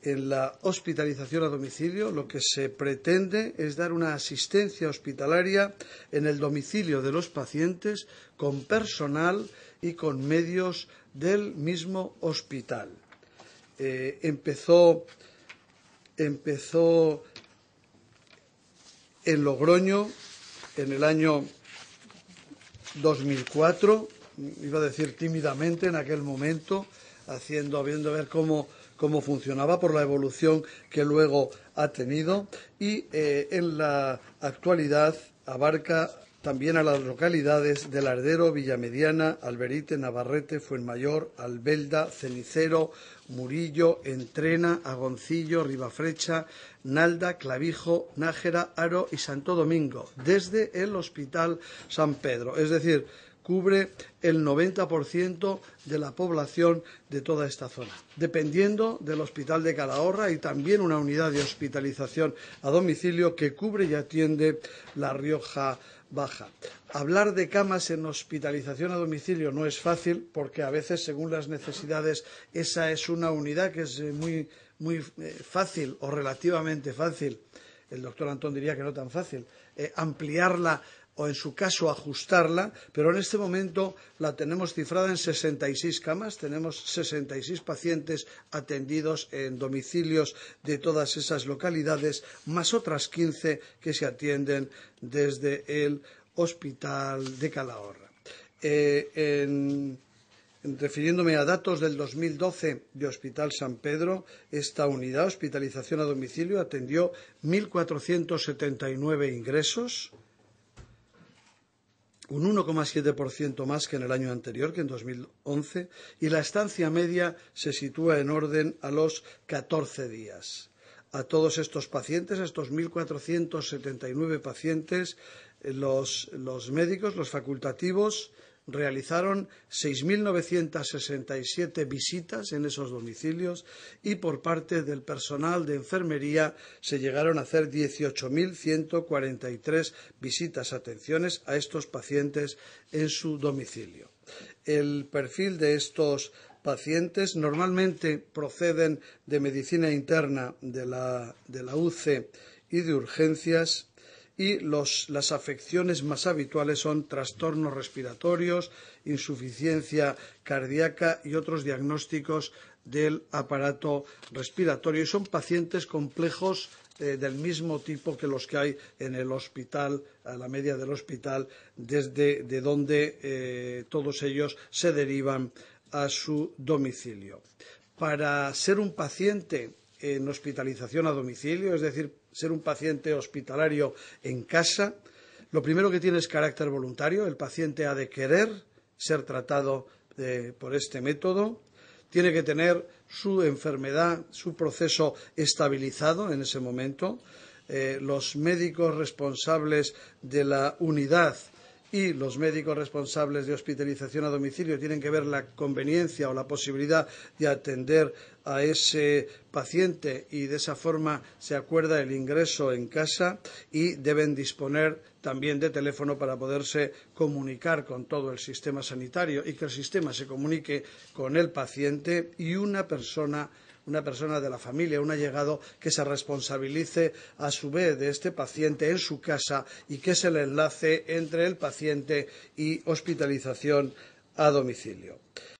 En la hospitalización a domicilio lo que se pretende es dar una asistencia hospitalaria en el domicilio de los pacientes con personal y con medios del mismo hospital. Empezó en Logroño en el año 2004, iba a decir tímidamente en aquel momento, viendo ver cómo funcionaba por la evolución que luego ha tenido, y en la actualidad abarca también a las localidades de Lardero, Villamediana, Alberite, Navarrete, Fuenmayor, Albelda, Cenicero, Murillo, Entrena, Agoncillo, Ribafrecha, Nalda, Clavijo, Nájera, Haro y Santo Domingo, desde el Hospital San Pedro. Es decir, cubre el 90% de la población de toda esta zona, dependiendo del Hospital de Calahorra y también una unidad de hospitalización a domicilio que cubre y atiende La Rioja Baja. Hablar de camas en hospitalización a domicilio no es fácil porque a veces, según las necesidades, esa es una unidad que es muy fácil o relativamente fácil. El doctor Antón diría que no tan fácil. Ampliarla o, en su caso, ajustarla, pero en este momento la tenemos cifrada en 66 camas. Tenemos 66 pacientes atendidos en domicilios de todas esas localidades, más otras 15 que se atienden desde el Hospital de Calahorra. Refiriéndome a datos del 2012 de Hospital San Pedro, esta unidad, hospitalización a domicilio, atendió 1.479 ingresos, un 1,7% más que en el año anterior, que en 2011, y la estancia media se sitúa en orden a los 14 días. A todos estos pacientes, a estos 1.479 pacientes, los médicos, los facultativos, realizaron 6.967 visitas en esos domicilios y por parte del personal de enfermería se llegaron a hacer 18.143 visitas, atenciones a estos pacientes en su domicilio. El perfil de estos pacientes normalmente proceden de medicina interna, de la UCE y de urgencias, y las afecciones más habituales son trastornos respiratorios, insuficiencia cardíaca y otros diagnósticos del aparato respiratorio. Y son pacientes complejos del mismo tipo que los que hay en el hospital, a la media del hospital, desde donde todos ellos se derivan a su domicilio. Para ser un paciente en hospitalización a domicilio, es decir, ser un paciente hospitalario en casa, lo primero que tiene es carácter voluntario. El paciente ha de querer ser tratado por este método, tiene que tener su enfermedad, su proceso estabilizado en ese momento. Los médicos responsables de la unidad y los médicos responsables de hospitalización a domicilio tienen que ver la conveniencia o la posibilidad de atender a ese paciente y de esa forma se acuerda el ingreso en casa, y deben disponer también de teléfono para poderse comunicar con todo el sistema sanitario y que el sistema se comunique con el paciente, y una persona de la familia, un allegado, que se responsabilice a su vez de este paciente en su casa y que es el enlace entre el paciente y hospitalización a domicilio.